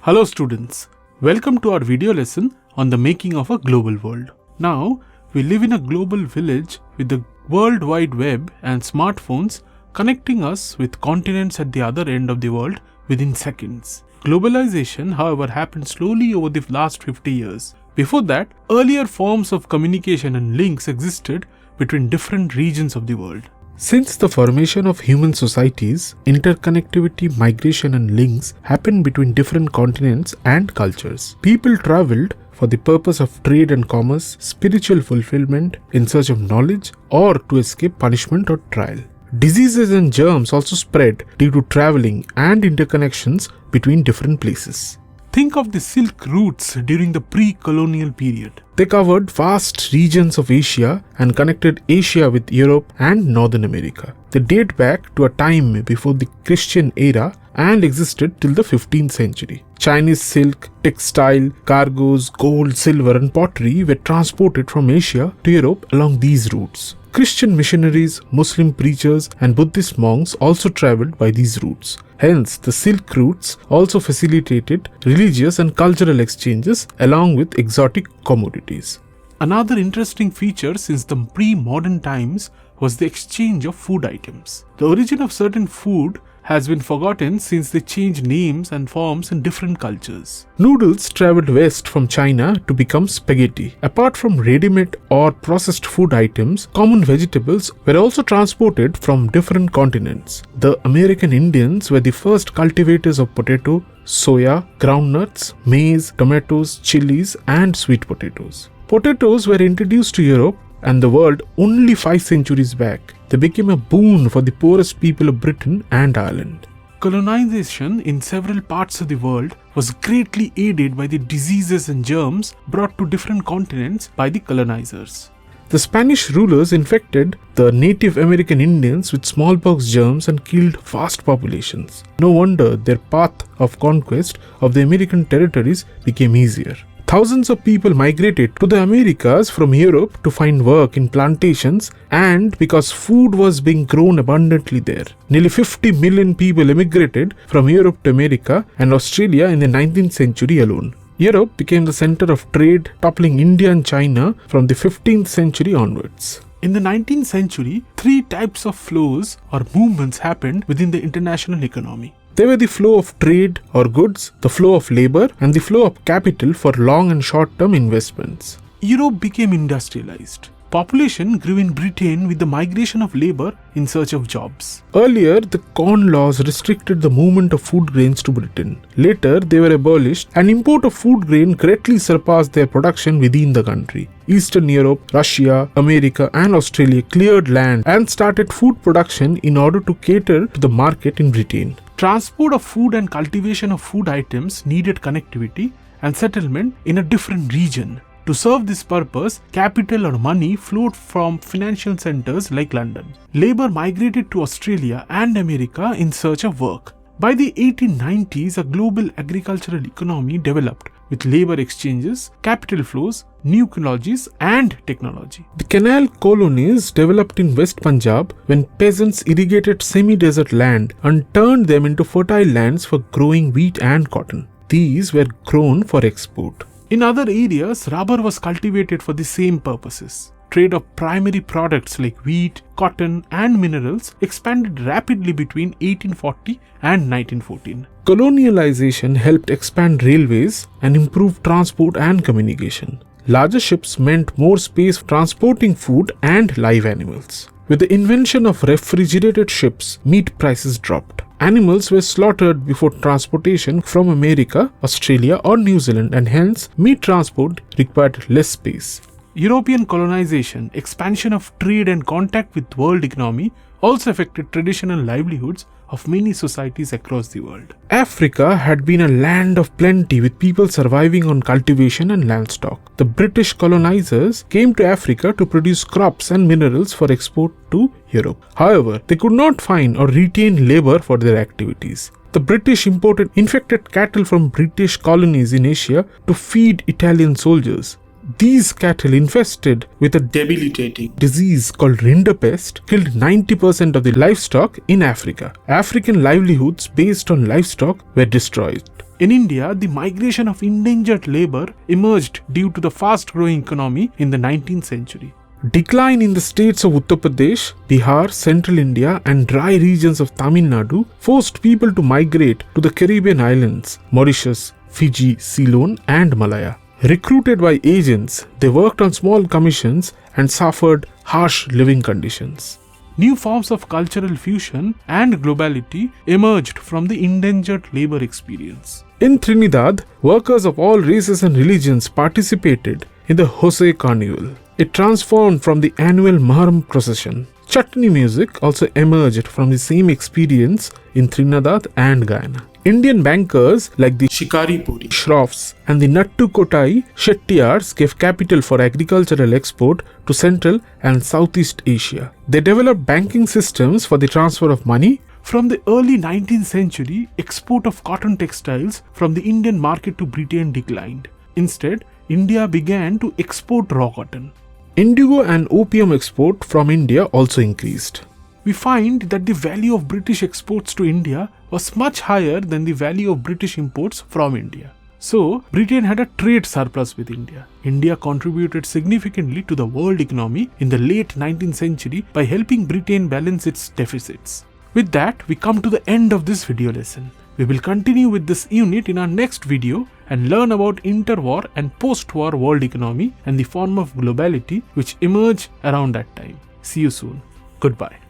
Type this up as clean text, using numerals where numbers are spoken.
Hello students, welcome to our video lesson on the making of a global world. Now, we live in a global village with the World Wide Web and smartphones connecting us with continents at the other end of the world within seconds. Globalization, however, happened slowly over the last 50 years. Before that, earlier forms of communication and links existed between different regions of the world. Since the formation of human societies, interconnectivity, migration and links happened between different continents and cultures. People traveled for the purpose of trade and commerce, spiritual fulfillment, in search of knowledge, or to escape punishment or trial. Diseases and germs also spread due to traveling and interconnections between different places. Think of the Silk routes during the pre-colonial period. They covered vast regions of Asia and connected Asia with Europe and Northern America. They date back to a time before the Christian era and existed till the 15th century. Chinese silk, textile, cargoes, gold, silver and pottery were transported from Asia to Europe along these routes. Christian missionaries, Muslim preachers and Buddhist monks also travelled by these routes. Hence, the Silk routes also facilitated religious and cultural exchanges along with exotic commodities. Another interesting feature since the pre-modern times was the exchange of food items. The origin of certain food has been forgotten since they changed names and forms in different cultures. Noodles traveled west from China to become spaghetti. Apart from ready-made or processed food items, common vegetables were also transported from different continents. The American Indians were the first cultivators of potato, soya, groundnuts, maize, tomatoes, chilies, and sweet potatoes. Potatoes were introduced to Europe and the world only 5 centuries back. They became a boon for the poorest people of Britain and Ireland. Colonization in several parts of the world was greatly aided by the diseases and germs brought to different continents by the colonizers. The Spanish rulers infected the Native American Indians with smallpox germs and killed vast populations. No wonder their path of conquest of the American territories became easier. Thousands of people migrated to the Americas from Europe to find work in plantations and because food was being grown abundantly there. Nearly 50 million people emigrated from Europe to America and Australia in the 19th century alone. Europe became the center of trade, toppling India and China from the 15th century onwards. In the 19th century, 3 types of flows or movements happened within the international economy. They were the flow of trade or goods, the flow of labor, and the flow of capital for long and short-term investments. Europe became industrialized. Population grew in Britain with the migration of labor in search of jobs. Earlier, the Corn Laws restricted the movement of food grains to Britain. Later, they were abolished and import of food grain greatly surpassed their production within the country. Eastern Europe, Russia, America and Australia cleared land and started food production in order to cater to the market in Britain. Transport of food and cultivation of food items needed connectivity and settlement in a different region. To serve this purpose, capital or money flowed from financial centers like London. Labor migrated to Australia and America in search of work. By the 1890s, a global agricultural economy developed with labor exchanges, capital flows, new technologies and technology. The canal colonies developed in West Punjab when peasants irrigated semi-desert land and turned them into fertile lands for growing wheat and cotton. These were grown for export. In other areas, rubber was cultivated for the same purposes. Trade of primary products like wheat, cotton and minerals expanded rapidly between 1840 and 1914. Colonialization helped expand railways and improve transport and communication. Larger ships meant more space for transporting food and live animals. With the invention of refrigerated ships, meat prices dropped. Animals were slaughtered before transportation from America, Australia or New Zealand and hence meat transport required less space. European colonization, expansion of trade and contact with world economy also affected traditional livelihoods of many societies across the world. Africa had been a land of plenty with people surviving on cultivation and livestock. The British colonizers came to Africa to produce crops and minerals for export to Europe. However, they could not find or retain labor for their activities. The British imported infected cattle from British colonies in Asia to feed Italian soldiers. These cattle infested with a debilitating disease called rinderpest killed 90% of the livestock in Africa. African livelihoods based on livestock were destroyed. In India, the migration of endangered labor emerged due to the fast-growing economy in the 19th century. Decline in the states of Uttar Pradesh, Bihar, Central India and dry regions of Tamil Nadu forced people to migrate to the Caribbean islands, Mauritius, Fiji, Ceylon and Malaya. Recruited by agents, they worked on small commissions and suffered harsh living conditions. New forms of cultural fusion and globality emerged from the indentured labor experience. In Trinidad, workers of all races and religions participated in the Jose Carnival. It transformed from the annual Muharram procession. Chutney music also emerged from the same experience in Trinidad and Guyana. Indian bankers like the Shikaripuri, Shroffs and the Nattu Kotai Shettiars gave capital for agricultural export to Central and Southeast Asia. They developed banking systems for the transfer of money. From the early 19th century, export of cotton textiles from the Indian market to Britain declined. Instead, India began to export raw cotton. Indigo and opium export from India also increased. We find that the value of British exports to India was much higher than the value of British imports from India. So, Britain had a trade surplus with India. India contributed significantly to the world economy in the late 19th century by helping Britain balance its deficits. With that, we come to the end of this video lesson. We will continue with this unit in our next video and learn about interwar and post-war world economy and the form of globality which emerged around that time. See you soon. Goodbye.